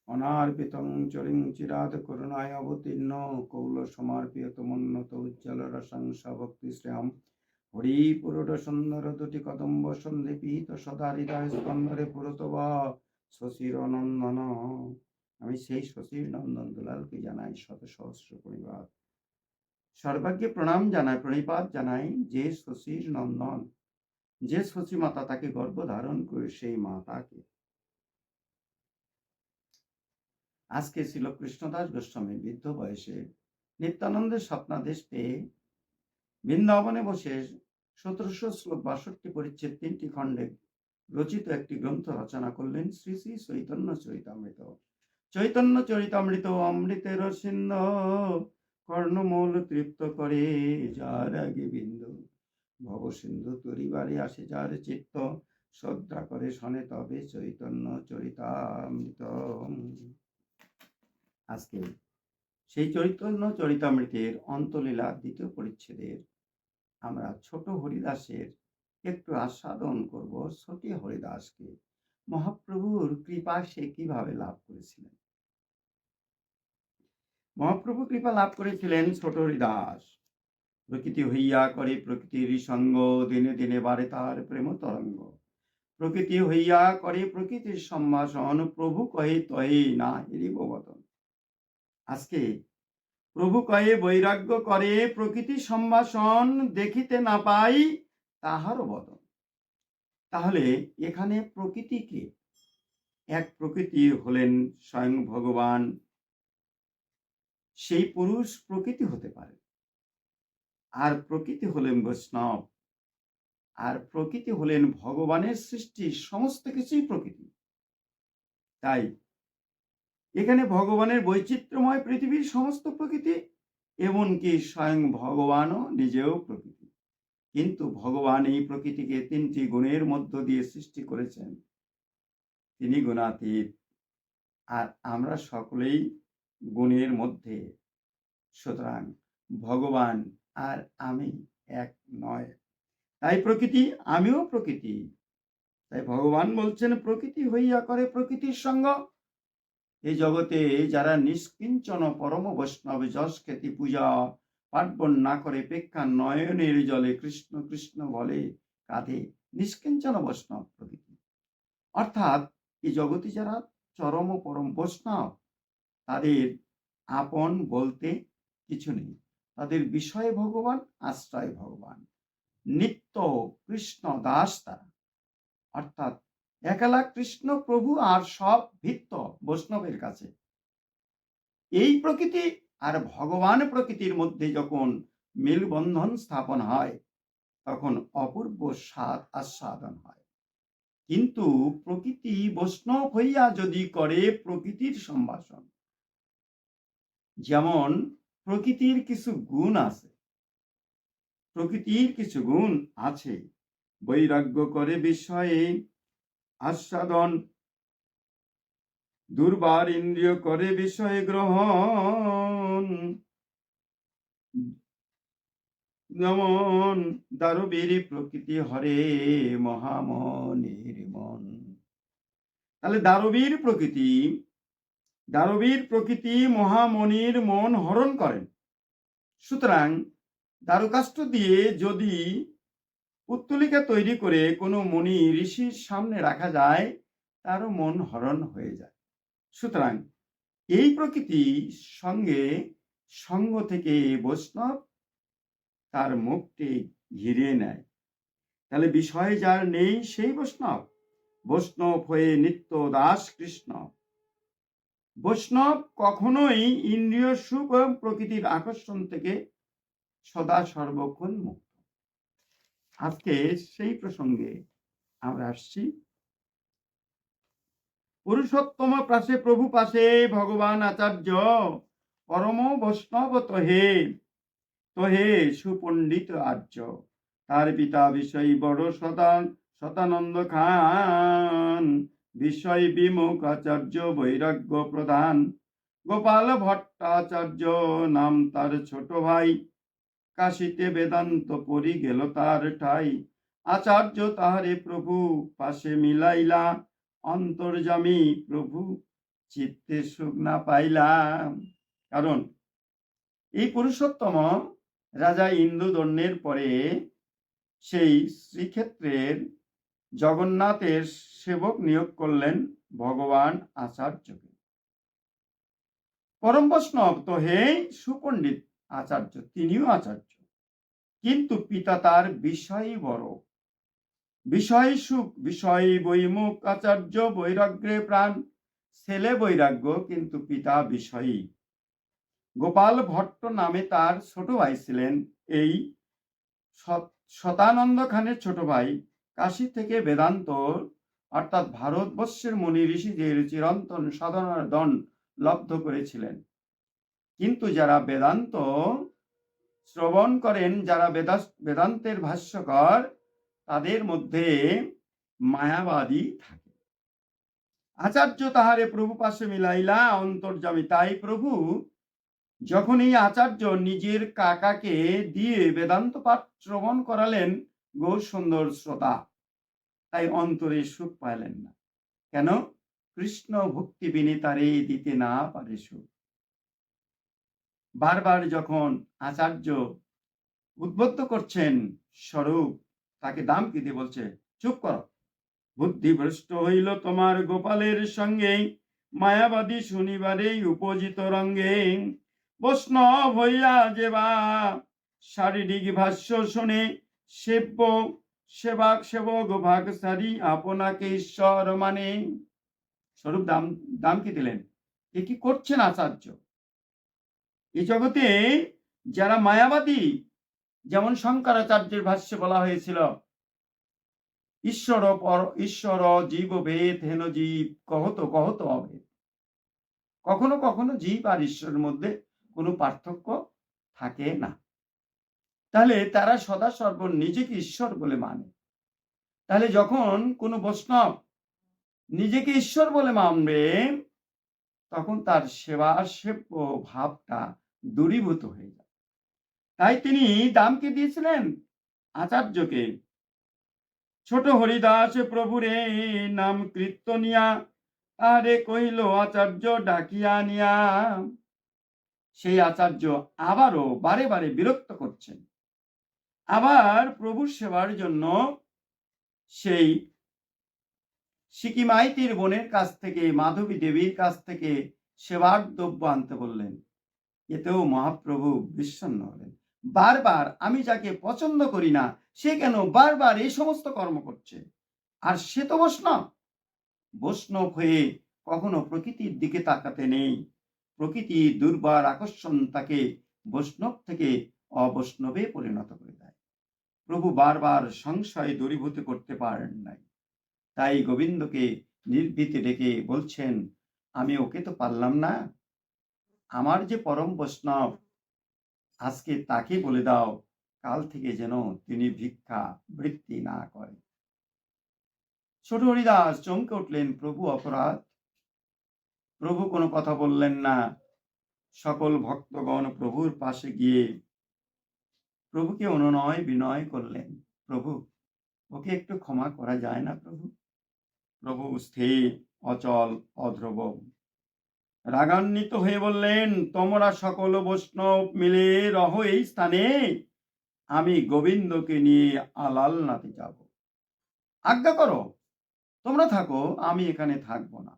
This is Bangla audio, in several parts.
অনার্পিতং চরিং চিরাত করুণায় অবতীর্ণ কৌল সমার্পিয়তমোন্নত উজ্জ্বল রসংস ভক্তি শ্রেয়ম হরি পুরুষ সুন্দর দুটি কদম্ব সন্ধিপিত সদা হৃদয় স্কন্দরে পুরতব শশীর নন্দন। আমি সেই শশীর নন্দন দুলালকে জানাই শত সহস্র পরিবার সর্বাগ্যে প্রণাম জানাই, প্রণিপাত জানাই। যে শশীর নন্দন, যে শশী মাতা, তাকে গর্ভ ধারণ করে সেই মাতাকে আজকে ছিল কৃষ্ণদাস গোস্বামী বৃদ্ধ বয়সে নিত্যানন্দের স্বপ্নাদেশ পেয়ে বৃন্দাবনে বসে 1700 শ্লোক 62 পরিচ্ছেদ 3টি খণ্ডে রচিত একটি গ্রন্থ রচনা করলেন শ্রী শ্রী চৈতন্য চরিতামৃত। চৈতন্য চরিতামৃত অমৃতের সিন্ধু, কর্ণমূল তৃপ্ত করে যার আগে বিন্দু। ভব সিন্ধু তরিবারে আসে যার চিত্ত, শ্রদ্ধা করে শোনে তবে চৈতন্য চরিতামৃত। আজকে সেই চৈতন্য চরিতামৃতের অন্তলীলা দ্বিতীয় পরিচ্ছেদের আমরা ছোট হরিদাসের একটু আস্বাদন করব। ছোট হরিদাসকে মহাপ্রভুর কৃপা সে কিভাবে লাভ করেছিলেন। মহাপ্রভু কৃপা লাভ করেছিলেন ছোট হরিদাস। প্রকৃতি হইয়া করে প্রকৃতির সঙ্গ, দিনে দিনে বাড়ে তার প্রেম তরঙ্গ। প্রকৃতি হইয়া করে প্রকৃতির সম্ভাষণ, প্রভু কহে তহে না হেরিব বদন। আজকে প্রভু কয়ে বৈরাগ্য করে প্রকৃতি সম্ভাষণ, দেখিতে না পাই তাহার বদন। তাহলে এখানে প্রকৃতিকে, এক প্রকৃতি হলেন স্বয়ং ভগবান। সেই পুরুষ প্রকৃতি হতে পারে, আর প্রকৃতি হলেন বৈষ্ণব, আর প্রকৃতি হলেন ভগবানের সৃষ্টি, সমস্ত কিছুই প্রকৃতি। তাই এখানে ভগবানের বৈচিত্র্যময় পৃথিবীর সমস্ত প্রকৃতি, এমনকি স্বয়ং ভগবানও নিজেও প্রকৃতি। কিন্তু ভগবান এই প্রকৃতিকে 3টি গুণের মধ্য দিয়ে সৃষ্টি করেছেন। তিনি গুণাতীত, আর আমরা সকলেই গুণের মধ্যে। সুতরাং ভগবান আর আমি এক নয়। তাই প্রকৃতি, আমিও প্রকৃতি। তাই ভগবান বলছেন প্রকৃতি হইয়া করে প্রকৃতির সঙ্গ। এই জগতে যারা নিষ্কিঞ্চন পরম বৈষ্ণব, যশ খ্যাতি পূজা পার্বণ না করে পেক্ষা নয়নের জলে কৃষ্ণ কৃষ্ণ বলে কাঁধে, নিষ্কিঞ্চন বৈষ্ণব প্রকৃতি। অর্থাৎ এই জগতে যারা চরম পরম বৈষ্ণব, তাদের আপন বলতে কিছু নেই। তাদের বিষয় ভগবান, আশ্রয় ভগবান, নিত্য কৃষ্ণ দাস তারা। অর্থাৎ একলা কৃষ্ণ প্রভু আর সব ভিত্ত বৈষ্ণবের কাছে। এই প্রকৃতি আর ভগবান প্রকৃতির মধ্যে যখন মেলবন্ধন স্থাপন হয়, তখন অপূর্ব স্বাদ আস্বাদন হয়। কিন্তু প্রকৃতি বৈষ্ণব হইয়া যদি করে প্রকৃতির সম্ভাষণ, যেমন প্রকৃতির কিছু গুণ আছে, প্রকৃতির কিছু গুণ আছে। বৈরাগ্য করে বিষয়ে আস্বাদন, দুর্বার ইন্দ্রিয় করে বিষয় গ্রহণ। যেমন দারুবীর প্রকৃতি হরে মহামনের মন। তাহলে দারুবীর প্রকৃতি মহামনির মন হরণ করেন। সুতরাং দারুকাষ্ঠ দিয়ে যদি পুত্তলিকা তৈরি করে কোনো মণি ঋষির সামনে রাখা যায়, তারও মন হরণ হয়ে যায়। সুতরাং এই প্রকৃতি সঙ্গে সঙ্গ থেকে বৈষ্ণব তার মুখটি ঘিরিয়ে নেয়। তাহলে বিষয় যার নেই সেই বৈষ্ণব। বৈষ্ণব হয়ে নিত্য দাস কৃষ্ণ। বৈষ্ণব কখনোই ইন্দ্রিয় সুখ এবং প্রকৃতির আকর্ষণ থেকে সদা সর্বক্ষণ মুক্ত। আজকে সেই প্রসঙ্গে আমরা আসছি। পুরুষোত্তম প্রাসে প্রভু পাশে ভগবান আচার্য, পরম বৈষ্ণব তহে তহে সুপণ্ডিত আর্য। তার পিতা বিষয় বড় শতানন্দ খান, বিষয় বিমুখ আচার্য বৈরাগ্য প্রধান। গোপাল ভট্টাচার্য নাম তার ছোট ভাই, কাশীতে বেদান্ত পড়ি গেল তার ঠাই। আচার্য তাহারে প্রভু পাশে মিলাইলা, অন্তর্যামী প্রভু চিত্তে সুখ না পাইলাম। কারণ এই পুরুষোত্তম রাজা ইন্দুদণ্ডের পরে সেই শ্রীক্ষেত্রের জগন্নাথের সেবক নিয়োগ করলেন ভগবান আচার্যকে। পরম বৈষ্ণব তো হে সুপণ্ডিত আচার্য, তিনিও আচার্য, কিন্তু পিতা তার বিষয় বড়, বিষয় সুখ বিষয় বৈমুখ, আচার্য বৈরাগ্যে প্রাণ, ছেলে বৈরাগ্য কিন্তু পিতা বিষয়ী। গোপাল ভট্ট নামে তার ছোট ভাই ছিলেন। এই শতানন্দ খানের ছোট ভাই কাশী থেকে বেদান্ত অর্থাৎ ভারতবর্ষের মুনি ঋষিদের চিরন্তন সাধনার দন লব্ধ করেছিলেন। কিন্তু যারা বেদান্ত শ্রবণ করেন, যারা বেদান্তের ভাষ্যকর, তাদের মধ্যে মায়াবাদী থাকে। আচার্য তাহারে প্রভু পাশে মিলাইলা অন্তর্যামী। তাই প্রভু যখন এই আচার্য নিজের কাকাকে দিয়ে বেদান্ত পাঠ শ্রবণ করালেন গৌর সুন্দর শ্রোতা, তাই অন্তরে সুখ পাইলেন না। কেন? কৃষ্ণ ভক্তি বিনীতারে দিতে না পারে সুখ। বারবার যখন আচার্য উদ্বুদ্ধ করছেন স্বরূপ, তাকে দাম দিতে বলছে, চুপ করো, বুদ্ধিভ্রষ্ট হইল তোমার গোপালের সঙ্গে, মায়াবাদী শুনিবারে উপজিত রঙ্গে, বৈষ্ণব হইয়া যেবা শারীরিক ভাষ্য শুনে, সেব্য সেবক ভাগ সারি আপনাকে ঈশ্বর মানে। স্বরূপ দাম কি দিলেন, এ কি করছেন আচার্য? এই জগতে যারা মায়াবাদী, যেমন শঙ্করাচার্যের ভাষ্যে বলা হয়েছিল, ঈশ্বর জীব ভেদ হেন জীব কহত কহত অভেদ। কখনো কখনো জীব আর ঈশ্বরের মধ্যে কোনো পার্থক্য থাকে না। তাহলে তারা সদা সর্ব নিজেকে ঈশ্বর বলে মানে। তাহলে যখন কোনো বৈষ্ণব নিজেকে ঈশ্বর বলে মানবে, তখন তার সেব্য ভাবটা দূরীভূত হয়ে যায়। তাই তিনি দামকে দিয়েছিলেন আচার্যকে। ছোট হরিদাস প্রভুরে নাম কীর্তনিয়া, আরে কহিল আচার্য ডাকিয়া নিয়া। সেই আচার্য আবারও বারে বারে বিরক্ত করছেন। আবার প্রভুর সেবার জন্য সেই সিকিমাইতির বোনের কাছ থেকে, মাধবী দেবীর কাছ থেকে সেবার দ্রব্য আনতে বললেন। এতেও মহাপ্রভু বিষণ্ণ হলেন। বারবার আমি যাকে পছন্দ করি না, সে কেন বারবার এই সমস্ত কর্ম করছে? আর সে তো বৈষ্ণব। বৈষ্ণব হয়ে কখনো প্রকৃতির দিকে তাকাতে নেই। প্রকৃতি দুর্বার আকর্ষণ তাকে বৈষ্ণব থেকে অবৈষ্ণবে পরিণত করে দেয়। প্রভু বারবার সংশয় দূরীভূত করতে পারেন নাই। তাই গোবিন্দকে নির্ভীতে ডেকে বলছেন, আমি ওকে তো পারলাম না, আমার যে পরম বৈষ্ণব, আজকে তাকে বলে দাও কাল থেকে যেন তিনি ভিক্ষা বৃত্তি না করে। ছোট হরিদাস চমকে উঠলেন, প্রভু অপরাধ? প্রভু কোনো কথা বললেন না। সকল ভক্তগণ প্রভুর পাশে গিয়ে প্রভুকে অনুনয় বিনয় করলেন, প্রভু ওকে একটু ক্ষমা করা যায় না প্রভু? প্রভু স্থির অচল অধ্রুব রাগান্বিত হয়ে বললেন, তোমরা সকল বৈষ্ণব মিলে রহ এই স্থানে, আমি গোবিন্দকে নিয়ে আলালনাতে যাব। আজ্ঞা করো, তোমরা থাকো, আমি এখানে থাকবো না।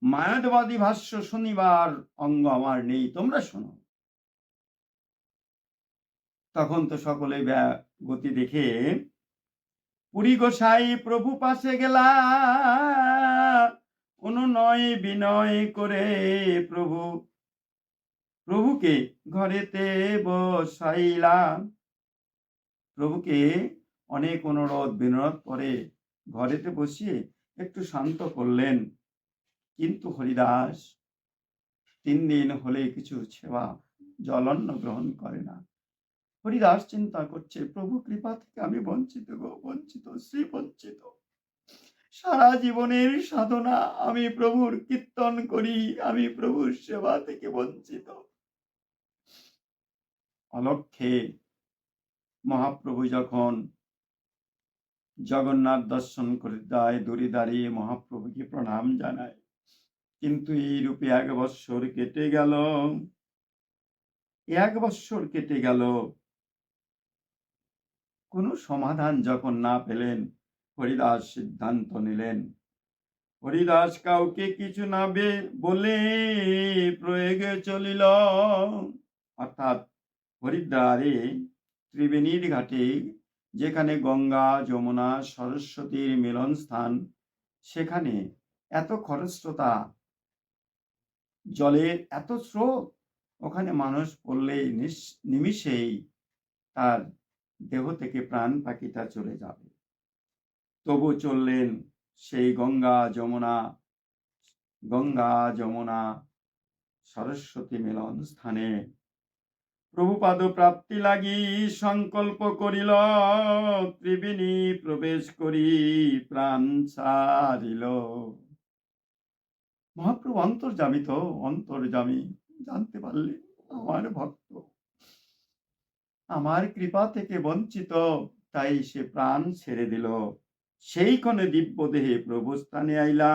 মায়াবাদী ভাষ্য শুনিবার অঙ্গ আমার নেই, তোমরা শোনো। তখন তো সকলে গতি দেখে পুরী গোসাই প্রভু পাশে গেলা, অনুনয় বিনয় করে প্রভুকে ঘরেতে বসাইলাম। প্রভুকে অনেক অনুরোধ বিনোদ করে ঘরেতে বসিয়ে একটু শান্ত করলেন। কিন্তু হরিদাস 3 দিন হলে কিছু সেবা জলন্ন গ্রহণ করে না। হরিদাস চিন্তা করছে, প্রভু কৃপা থেকে আমি বঞ্চিত গো, বঞ্চিত, শ্রী বঞ্চিত। সারা জীবনের সাধনা আমি প্রভুর কীর্তন করি, আমি প্রভুর সেবা থেকে বঞ্চিত। অলক্ষে মহাপ্রভু যখন জগন্নাথ দর্শন করে দেয়, দূরে দাঁড়িয়ে মহাপ্রভুকে প্রণাম জানায়, কিন্তু এইরূপে 1 বৎসর কেটে গেল। 1 বৎসর কেটে গেল, কোনো সমাধান যখন না পেলেন, হরিদাস সিদ্ধান্ত নিলেন, হরিদাস কাউকে কিছু না বলে প্রয়োগে চলিল। অর্থাৎ হরিদ্বারে ত্রিবেণীর ঘাটে, যেখানে গঙ্গা যমুনা সরস্বতীর মিলন স্থান, সেখানে এত খরস্রোতা, জলের এত স্রোত, ওখানে মানুষ পড়লেই নিমিষেই তার দেহ থেকে প্রাণ পাখিটা চলে যাবে। তবু চললেন সেই গঙ্গা যমুনা সরস্বতী মিলন স্থানে। প্রভুপাদ প্রাপ্তি লাগি সংকল্প করিল, ত্রিবেণী প্রবেশ করি প্রাণ ছাড়িল। মহাপ্রভু অন্তর্যামী জানতে পারলেন আমার ভক্ত আমার কৃপা থেকে বঞ্চিত, তাই সে প্রাণ ছেড়ে দিল। সেইক্ষণে দিব্য দেহে প্রভু স্থানে আইলা,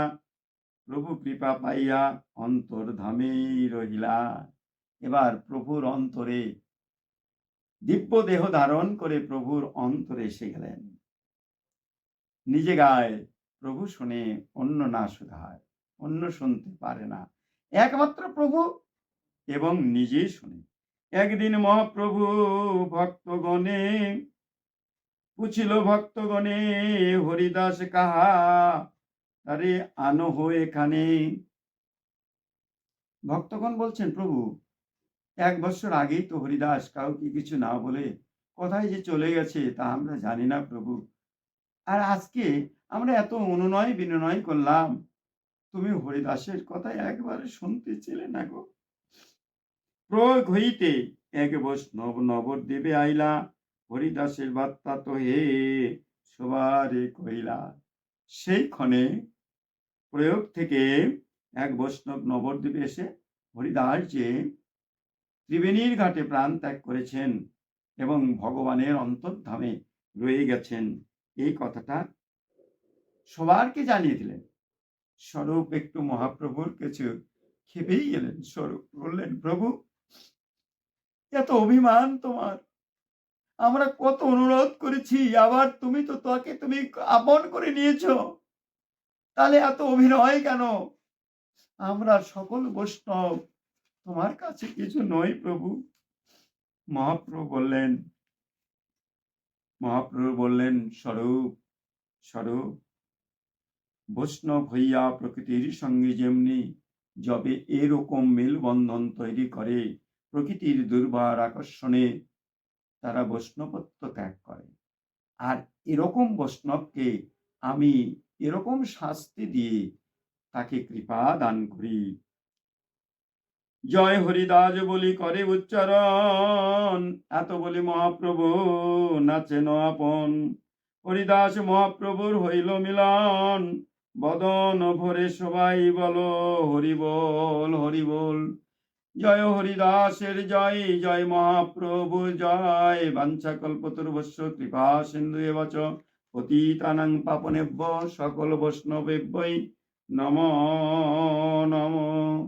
প্রভু কৃপা পাইয়া অন্তর্ধামে রহিলা। এবার প্রভুর অন্তরে দিব্য দেহ ধারণ করে প্রভুর অন্তরে এসে গেলেন। নিজে গায়, প্রভু শুনে, অন্য না শুধায়, অন্য শুনতে পারে না, একমাত্র প্রভু এবং নিজেই শুনে। একদিন মহাপ্রভু ভক্তগণে পুছিল, ভক্তগণে হরিদাস কাহা, আরে আনো হো এখানে। ভক্তগণ বলছেন, প্রভু 1 বৎসর আগেই তো হরিদাস কাউকে কিছু না বলে কোথায় যে চলে গেছে তা আমরা জানি না প্রভু। আর আজকে আমরা এত অনুনয় বিনয় করলাম, তুমি হরিদাসের কথা একবারে শুনতে ছিলে না গো। প্রয়োগ হইতে 1 বৈষ্ণব নবদ্বীপে আইলা, হরিদাসের বার্তা তো হে সবারে কইলা। সেই ক্ষণে প্রয়োগ থেকে 1 বৈষ্ণব নবদ্বীপে এসে হরিদাস যে ত্রিবেণীর ঘাটে প্রাণ ত্যাগ করেছেন এবং ভগবানের অন্তর্ধামে রয়ে গেছেন, এই কথাটা সবারকে জানিয়ে দিলেন। স্বরূপ একটু মহাপ্রভুর কাছে খেপেই গেলেন। স্বরূপ বললেন, প্রভু এত অভিমান তোমার, আমরা কত অনুরোধ করেছি, আবার তুমি তো তাকে তুমি আপন করে নিয়েছো, তাহলে এত অভিনয় কেন? আমরা সকল বৈষ্ণব তোমার কাছে কিছু নই প্রভু। মহাপ্রভু বললেন, স্বরূপ বৈষ্ণব হইয়া প্রকৃতির সঙ্গে যেমনি যবে এরকম মেলবন্ধন তৈরি করে, প্রকৃতির দুর্বার আকর্ষণে তারা বৈষ্ণবত্ব ত্যাগ করে। আর এরকম বৈষ্ণবকে আমি এরকম শাস্তি দিয়ে তাকে কৃপা দান করি। জয় হরিদাস বলি করে উচ্চারণ, এত বলি মহাপ্রভু নাচেন আপন। হরিদাস মহাপ্রভুর হইল মিলন, বদন ভরে সবাই বলো হরি বল হরি বল। জয় হরিদাসের জয়, জয় মহাপ্রভু জয়। বাঞ্ছা কল্পতরুভ্যশ্চ কৃপা সিন্ধু এব চ পতিতানাং পাবনেভ্যো সকল বৈষ্ণবেভ্যো নমো নমঃ।